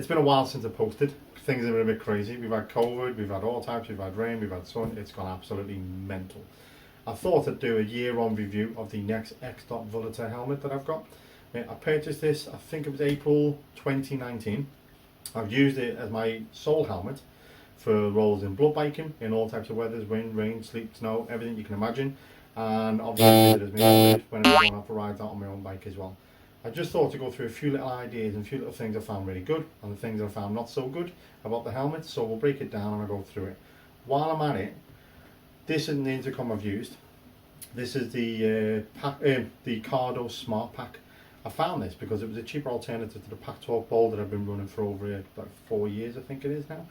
it's been a while since I posted. Things have been a bit crazy. We've had COVID, we've had all types, we've had rain, we've had sun. It's gone absolutely mental. I thought I'd do a year-on review of the Nexx X-Vilitur helmet that I've got. I purchased this, I think it was April 2019. I've used it as my sole helmet for roles in blood biking, in all types of weathers, wind, rain, sleet, snow, everything you can imagine. And obviously use it as my helmet when I'm going out for rides out on my own bike as well. I just thought to go through a few little ideas and a few little things I found really good and the things I found not so good about the helmet. So we'll break it down and I'll go through it. While I'm at it, this is the intercom I've used. This is the Cardo Smart Pack. I found this because it was a cheaper alternative to the Pack 12 Bowl that I've been running for over like 4 years, I think it is now.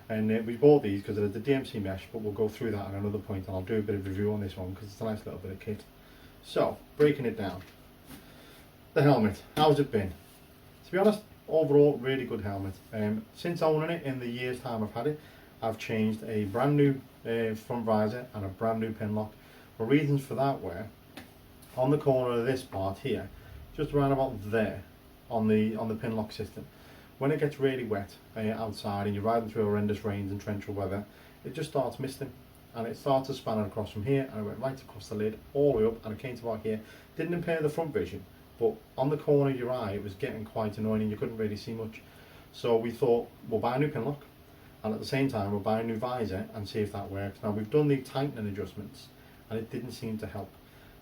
And we bought these because of the DMC mesh, but we'll go through that at another point and I'll do a bit of review on this one because it's a nice little bit of kit. So, breaking it down. The helmet, how's it been? To be honest, overall really good helmet. Since owning it, in the year's time I've had it, I've changed a brand new front visor and a brand new pin lock. The reasons for that were, on the corner of this part here, just around about there, on the pin lock system, when it gets really wet outside and you're riding through horrendous rains and torrential weather, it just starts misting. And it started to span across from here and it went right across the lid, all the way up, and it came to about here. Didn't impair the front vision, but on the corner of your eye it was getting quite annoying and you couldn't really see much. So we thought we'll buy a new pin lock and at the same time we'll buy a new visor and see if that works. Now we've done the tightening adjustments and it didn't seem to help.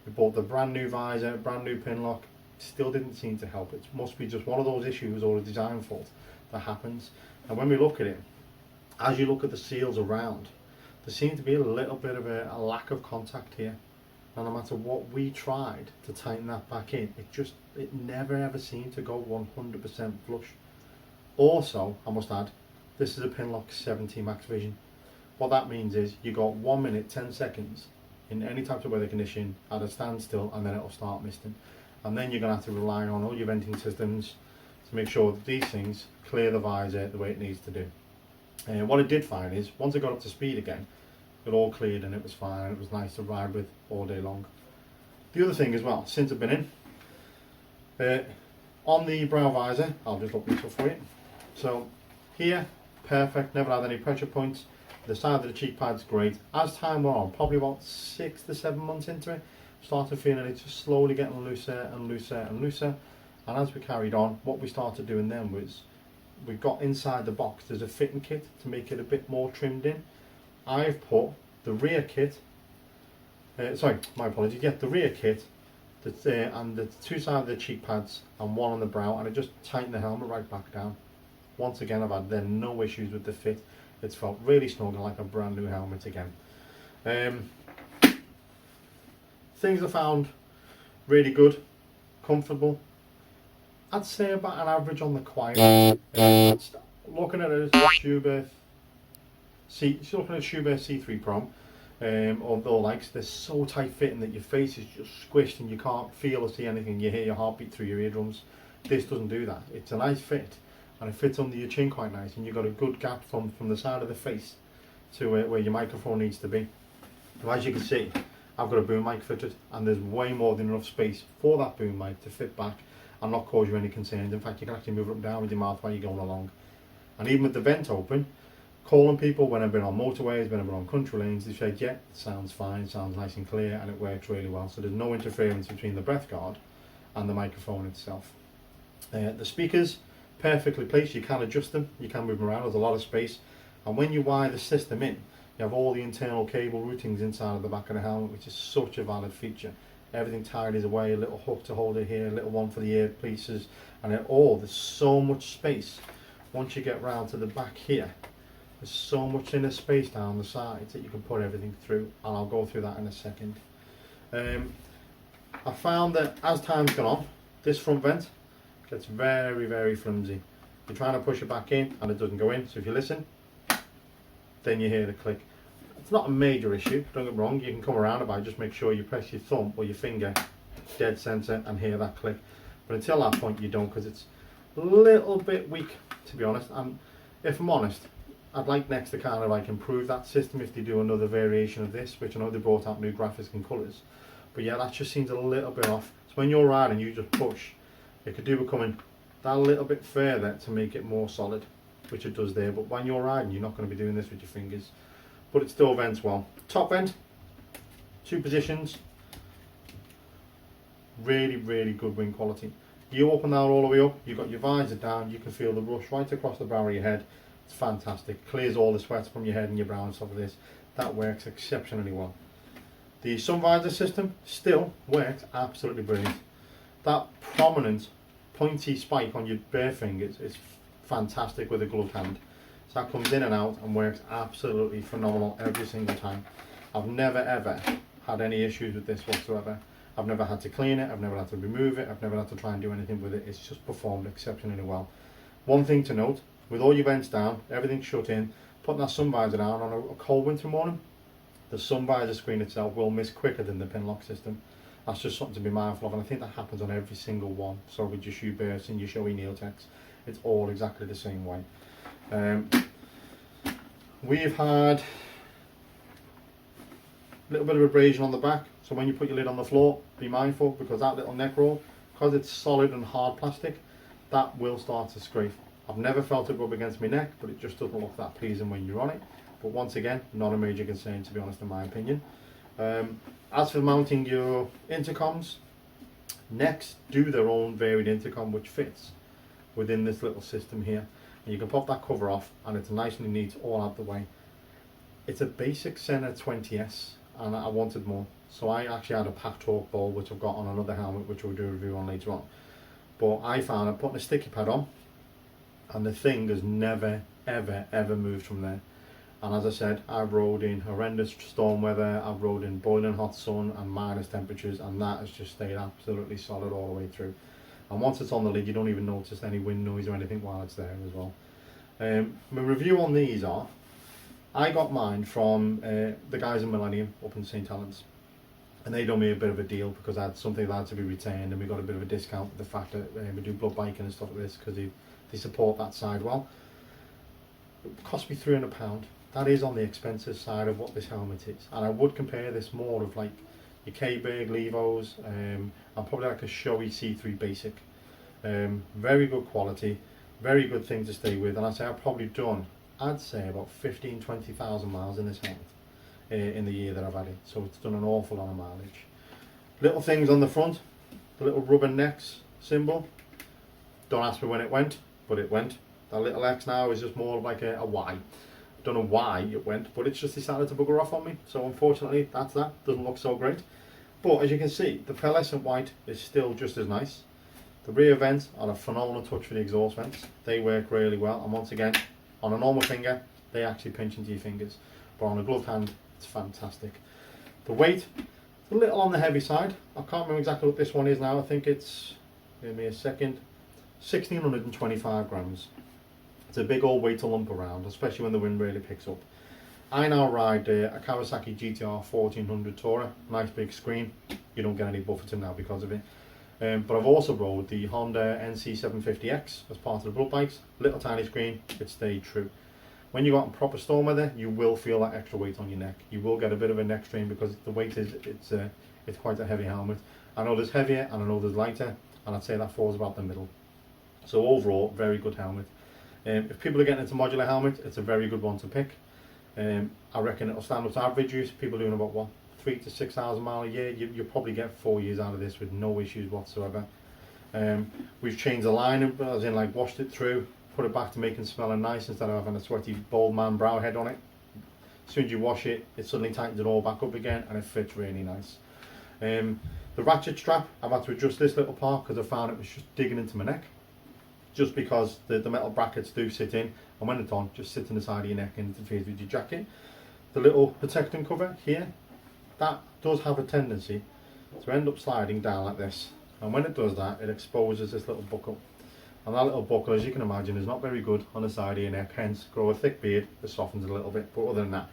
We bought the brand new visor, brand new pin lock, still didn't seem to help. It must be just one of those issues or a design fault that happens. And when we look at it, as you look at the seals around, there seems to be a little bit of a lack of contact here. And no matter what we tried to tighten that back in, it never ever seemed to go 100% flush. Also, I must add, this is a Pinlock 70 max vision. What that means is you got 1 minute 10 seconds in any type of weather condition at a standstill and then it'll start misting. And then you're going to have to rely on all your venting systems to make sure that these things clear the visor the way it needs to do. And what I did find is, once I got up to speed again, it all cleared and it was fine and it was nice to ride with all day long. The other thing as well, since I've been in, on the brow visor, I'll just open this up for you. So here, perfect, never had any pressure points. The side of the cheek pad's great. As time went on, probably about 6 to 7 months into it, started feeling it just slowly getting looser and looser and looser. And as we carried on, what we started doing then was, we got inside the box, there's a fitting kit to make it a bit more trimmed in. I've put the rear kit, sorry, my apologies, yeah, the rear kit and the two sides of the cheek pads and one on the brow, and it just tightened the helmet right back down. Once again, I've had then no issues with the fit. It's felt really snug and like a brand new helmet again. Things I found really good, comfortable. I'd say about an average on the quiet. Looking at it as a Schubert C3 Pro, although like they're so tight fitting that your face is just squished and you can't feel or see anything. You hear your heartbeat through your eardrums. This doesn't do that. It's a nice fit and it fits under your chin quite nice, and you've got a good gap from the side of the face to where your microphone needs to be. Now, as you can see, I've got a boom mic fitted and there's way more than enough space for that boom mic to fit back and not cause you any concerns. In fact, you can actually move it up and down with your mouth while you're going along. And even with the vent open, calling people when I've been on motorways, when I've been on country lanes, they said, yeah, it sounds fine, it sounds nice and clear, and it works really well. So there's no interference between the breath guard and the microphone itself. The speakers, perfectly placed. You can adjust them, you can move them around, there's a lot of space. And when you wire the system in, you have all the internal cable routings inside of the back of the helmet, which is such a valid feature. Everything tidies away, a little hook to hold it here, a little one for the earpieces, and there's so much space. Once you get round to the back here, there's so much inner space down the sides that you can put everything through, and I'll go through that in a second. I found that as time's gone on, this front vent gets very, very flimsy. You're trying to push it back in and it doesn't go in, so if you listen, then you hear the click. It's not a major issue, don't get me wrong, you can come around it by just make sure you press your thumb or your finger dead center and hear that click. But until that point you don't, because it's a little bit weak, to be honest. And if I'm honest, I'd like Nexx to kind of like improve that system if they do another variation of this, which I know they brought out new graphics and colours. But yeah, that just seems a little bit off. So when you're riding, you just push. It could do with coming that a little bit further to make it more solid, which it does there. But when you're riding, you're not going to be doing this with your fingers. But it still vents well. Top vent, 2 positions, really good wing quality. You open that all the way up, you've got your visor down, you can feel the rush right across the brow of your head. It's fantastic. Clears all the sweat from your head and your brow and stuff like this. That works exceptionally well. The sun visor system still works absolutely brilliant. That prominent pointy spike on your bare fingers is fantastic with a gloved hand. So that comes in and out and works absolutely phenomenal every single time. I've never ever had any issues with this whatsoever. I've never had to clean it, I've never had to remove it, I've never had to try and do anything with it. It's just performed exceptionally well. One thing to note, with all your vents down, everything shut in, putting that sun visor down on a cold winter morning, the sun visor screen itself will miss quicker than the pin lock system. That's just something to be mindful of, and I think that happens on every single one. So with your shoe bursts and your showy Neotex, it's all exactly the same way. We've had a little bit of abrasion on the back, so when you put your lid on the floor, be mindful, because that little neck roll, because it's solid and hard plastic, that will start to scrape. I've never felt it rub against my neck, but it just doesn't look that pleasing when you're on it. But once again, not a major concern, to be honest, in my opinion. As for mounting your intercoms, Nexx do their own varied intercom which fits within this little system here. And you can pop that cover off and it's nice and neat all out the way. It's a basic Senna 20S and I wanted more. So I actually had a Pack Torque ball which I've got on another helmet which we'll do a review on later on. But I found I'm putting a sticky pad on and the thing has never ever moved from there. And as I said, I've rode in horrendous storm weather, I've rode in boiling hot sun and minus temperatures, and that has just stayed absolutely solid all the way through. And once it's on the lid, you don't even notice any wind noise or anything while it's there as well. My review on these are, I got mine from the guys in Millennium up in St Helens, and they done me a bit of a deal because I had something that had to be returned, and we got a bit of a discount with the fact that we do blood biking and stuff like this because they support that side well. It cost me £300. That is on the expensive side of what this helmet is, and I would compare this more of like your K-Berg Levos, and probably like a showy C3 Basic. Very good quality, very good thing to stay with, and I say I've probably done, I'd say about 15-20,000 miles in this helmet in the year that I've had it, so it's done an awful lot of mileage. Little things on the front, the little rubber Nexx symbol, don't ask me when it went, but it went. That little X now is just more like a Y. Don't know why it went, but it's just decided to bugger off on me, so unfortunately that's that. Doesn't look so great, but as you can see, the pearlescent white is still just as nice. The rear vents are a phenomenal touch for the exhaust vents. They work really well, and once again, on a normal finger they actually pinch into your fingers, but on a gloved hand it's fantastic. The weight, it's a little on the heavy side. I can't remember exactly what this one is now. I think it's, give me a second, 1625 grams. It's a big old weight to lump around, especially when the wind really picks up. I now ride a Kawasaki GTR 1400 Tourer, nice big screen. You don't get any buffeting now because of it. But I've also rode the Honda NC750X as part of the blood bikes. Little tiny screen, it stayed true. When you got in proper storm weather, you will feel that extra weight on your neck. You will get a bit of a neck strain because the weight is, it's quite a heavy helmet. I know there's heavier and I know there's lighter, and I'd say that falls about the middle. So overall, very good helmet. If people are getting into modular helmet, it's a very good one to pick. I reckon it'll stand up to average use. People doing about what, 3,000 to 6,000 miles a year, you'll probably get 4 years out of this with no issues whatsoever. We've changed the line, as in like washed it through, put it back to making smelling nice instead of having a sweaty bald man brow head on it. As soon as you wash it, it suddenly tightens it all back up again and it fits really nice. The ratchet strap, I've had to adjust this little part because I found it was just digging into my neck. Just because the metal brackets do sit in, and when it's on, just sits in the side of your neck and interferes with your jacket. The little protecting cover here, that does have a tendency to end up sliding down like this, and when it does that, it exposes this little buckle, and that little buckle, as you can imagine, is not very good on the side of your neck. Hence, grow a thick beard, it softens it a little bit, but other than that,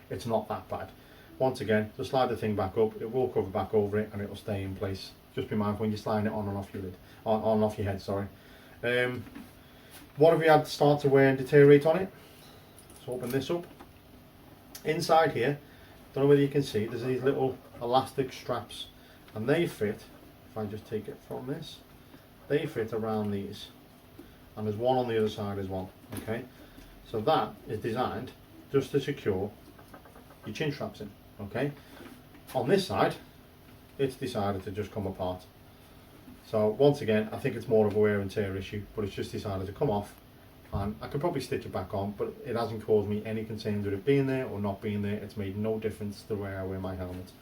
it's not that bad. Once again, just slide the thing back up, it will cover back over it and it will stay in place. Just be mindful when you're sliding it on and off your lid, on and off your head, sorry. What have we had start to wear and deteriorate on it? Let's open this up. Inside here, don't know whether you can see, there's these little elastic straps, and they fit, if I just take it from this, they fit around these. and there's one on the other side as well. Okay, so that is designed just to secure your chin straps in. Okay, on this side it's decided to just come apart. So once again, I think it's more of a wear and tear issue, but it's just decided to come off, and I could probably stitch it back on, but it hasn't caused me any concerns with it being there or not being there. It's made no difference to the way I wear my helmet.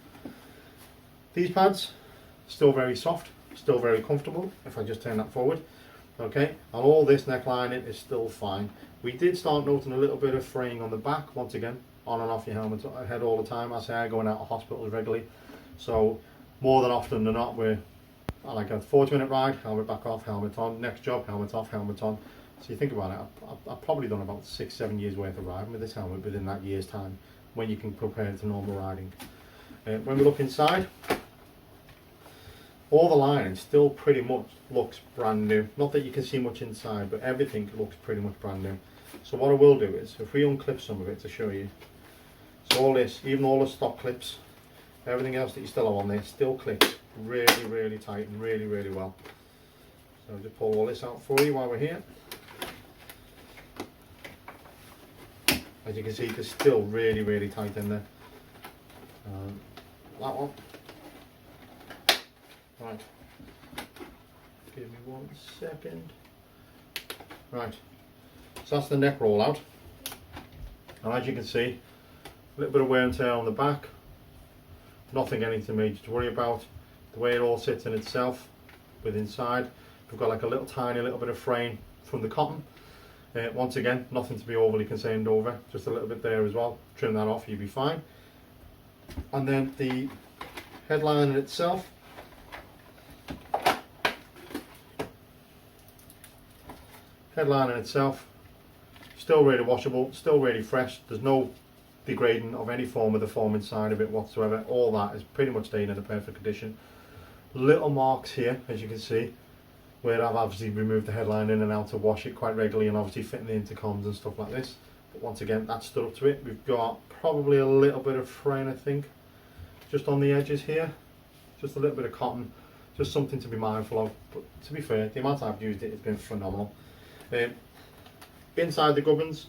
These pads, still very soft, still very comfortable, if I just turn that forward. Okay, and all this necklining is still fine. We did start noting a little bit of fraying on the back, once again, on and off your helmet head all the time. I say I going out of hospitals regularly, so more than often than not, we're like a 40-minute ride, helmet back off, helmet on, next job, helmet off, helmet on. So you think about it, I've probably done about 6-7 years worth of riding with this helmet within that year's time, when you can compare it to normal riding. When we look inside, all the lining still pretty much looks brand new. Not that you can see much inside, but everything looks pretty much brand new. So what I will do is, if we unclip some of it to show you, so all this, even all the stock clips, everything else that you still have on there, still clips really, really tight and really, really well. So I'll just pull all this out for you while we're here. As you can see, they're still really, really tight in there. That one. Right. Give me 1 second. Right. So that's the neck roll out. And as you can see, a little bit of wear and tear on the back. Nothing anything major to worry about. The way it all sits in itself, with inside, we've got like a little tiny little bit of fraying from the cotton. Once again, nothing to be overly concerned over, just a little bit there as well. Trim that off, you'll be fine. And then the headline in itself, still really washable, still really fresh. There's no degrading of any form of the foam inside of it whatsoever. All that is pretty much staying in a perfect condition. Little marks here, as you can see, where I've obviously removed the headline in and out to wash it quite regularly, and obviously fitting the intercoms and stuff like this. But once again, that's stood up to it. We've got probably a little bit of fraying, I think, just on the edges here, just a little bit of cotton, just something to be mindful of. But to be fair, the amount I've used it has been phenomenal. Inside the gubbins,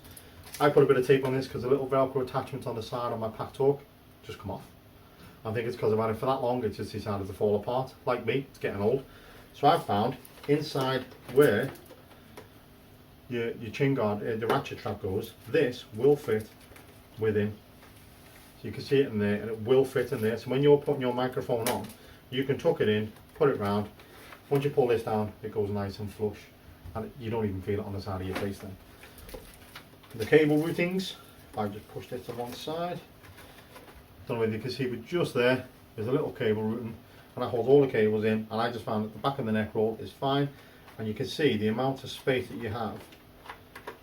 I put a bit of tape on this because a little Velcro attachment on the side on my pack torque just come off. I think it's because I've had it for that long, it's just decided to fall apart. Like me, it's getting old. So I've found inside where your chin guard, the ratchet strap goes, this will fit within. So you can see it in there, and it will fit in there. So when you're putting your microphone on, you can tuck it in, put it round. Once you pull this down, it goes nice and flush, and you don't even feel it on the side of your face then. The cable routings, if I just push this to one side, don't know if you can see, but just there's a little cable routing, and I hold all the cables in, and I just found that the back of the neck roll is fine, and you can see the amount of space that you have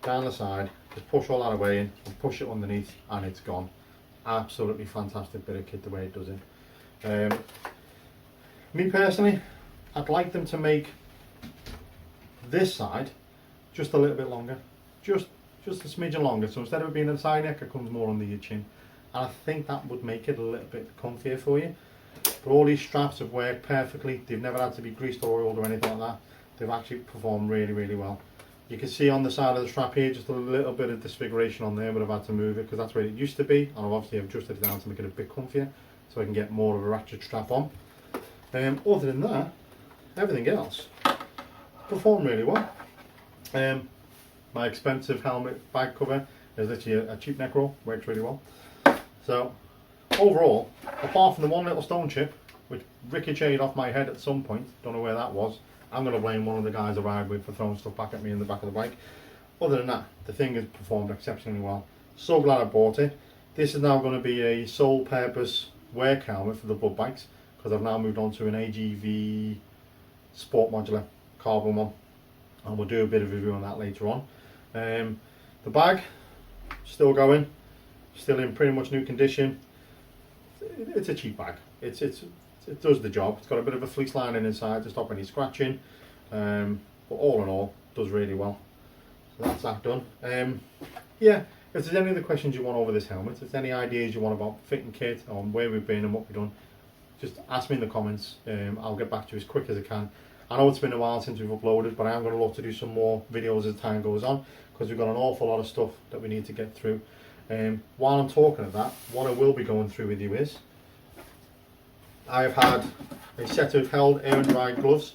down the side. Just push all that away in and push it underneath, and it's gone. Absolutely fantastic bit of kit the way it does it. Me personally, I'd like them to make this side just a little bit longer, just a smidgen longer. So instead of it being a side neck, it comes more under your chin, and I think that would make it a little bit comfier for you. But all these straps have worked perfectly. They've never had to be greased or oiled or anything like that. They've actually performed really, really well. You can see on the side of the strap here just a little bit of disfiguration on there, but I've had to move it because that's where it used to be, and I've obviously adjusted it down to make it a bit comfier so I can get more of a ratchet strap on. Other than that, everything else performed really well. My expensive helmet bag cover is literally a cheap neck roll, works really well. So overall, apart from the one little stone chip which ricocheted off my head at some point, don't know where that was, I'm going to blame one of the guys I ride with for throwing stuff back at me in the back of the bike. Other than that, the thing has performed exceptionally well. So glad I bought it. This is now going to be a sole purpose work helmet for the bud bikes, because I've now moved on to an AGV Sport Modular carbon one, and we'll do a bit of review on that later on. The bag, still going, still in pretty much new condition. It's a cheap bag. It does the job. It's got a bit of a fleece lining inside to stop any scratching, but all in all, does really well. So that's that done. Yeah, if there's any other questions you want over this helmet, if there's any ideas you want about fitting kit, on where we've been and what we've done, just ask me in the comments. I'll get back to you as quick as I can. I know it's been a while since we've uploaded, but I am going to look to do some more videos as time goes on, because we've got an awful lot of stuff that we need to get through. While I'm talking of that, what I will be going through with you is, I've had a set of held air and dry gloves.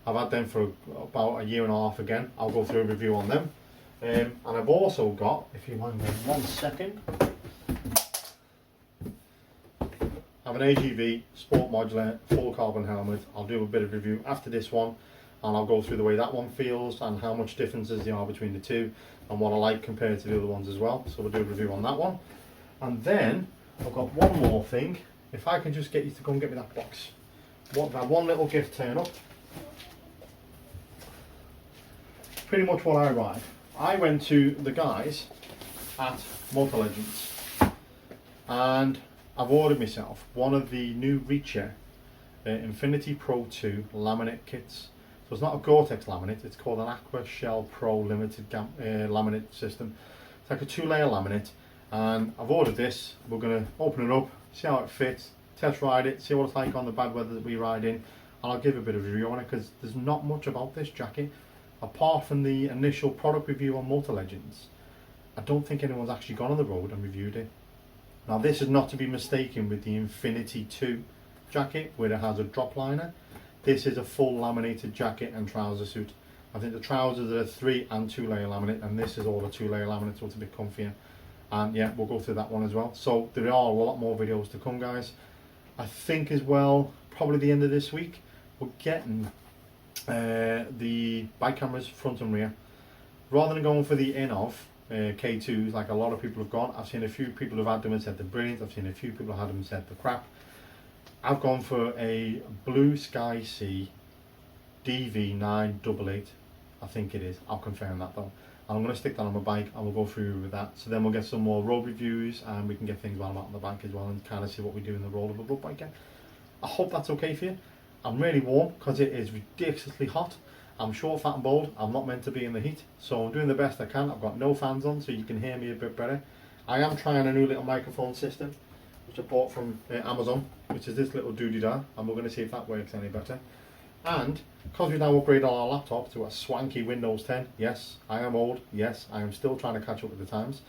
I've had them for about a year and a half again. I'll go through a review on them. And I've also got, if you mind me 1 second, I have an AGV Sport Modular full carbon helmet. I'll do a bit of review after this one, and I'll go through the way that one feels and how much differences there are between the two and what I like compared to the other ones as well. So we'll do a review on that one. And then I've got one more thing. If I can just get you to go and get me that box. I've had one little gift turn up. Pretty much what I arrived. I went to the guys at Motor Legends and I've ordered myself one of the new Reacher Infinity Pro 2 laminate kits. So it's not a Gore-Tex laminate, it's called an Aqua Shell Pro Limited laminate system. It's like a 2-layer laminate, and I've ordered this. We're going to open it up, see how it fits, test ride it, see what it's like on the bad weather that we ride in, and I'll give a bit of a review on it, because there's not much about this jacket apart from the initial product review on Motor Legends. I don't think anyone's actually gone on the road and reviewed it. Now this is not to be mistaken with the Infinity 2 jacket where it has a drop liner. This is a full laminated jacket and trouser suit. I think the trousers are 3 and 2-layer laminate, and this is all a 2-layer laminate, so it's a bit comfier. And yeah, we'll go through that one as well. So there are a lot more videos to come, guys. I think as well, probably the end of this week, we're getting the bike cameras front and rear. Rather than going for the in-of K2s like a lot of people have gone, I've seen a few people who've had them and said they're brilliant. I've seen a few people who had them and said they're crap. I've gone for a Blue Sky Sea DV988, I think it is. I'll confirm that though. I'm going to stick that on my bike and we'll go through with that. So then we'll get some more road reviews and we can get things while I'm out on the bike as well and kind of see what we do in the road of a road bike. I hope that's okay for you. I'm really warm because it is ridiculously hot. I'm short, fat and bald. I'm not meant to be in the heat, so I'm doing the best I can. I've got no fans on so you can hear me a bit better. I am trying a new little microphone system which I bought from Amazon, which is this little doody-da, and we're going to see if that works any better. And because we've now upgraded our laptop to a swanky Windows 10, yes, I am old, yes, I am still trying to catch up with the times.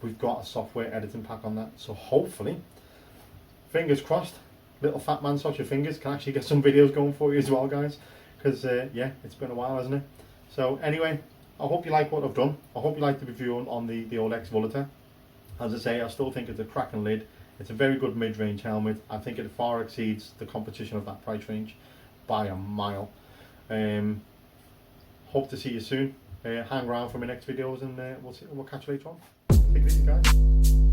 We've got a software editing pack on that, so hopefully, fingers crossed, little fat man such your fingers can actually get some videos going for you as well, guys, because yeah, it's been a while, hasn't it? So anyway, I hope you like what I've done. I hope you like the review on the old X-Vilitur. As I say, I still think it's a cracking lid. It's a very good mid-range helmet. I think it far exceeds the competition of that price range by a mile. Hope to see you soon. Hang around for my next videos, and we'll catch you later on. Take it easy, guys.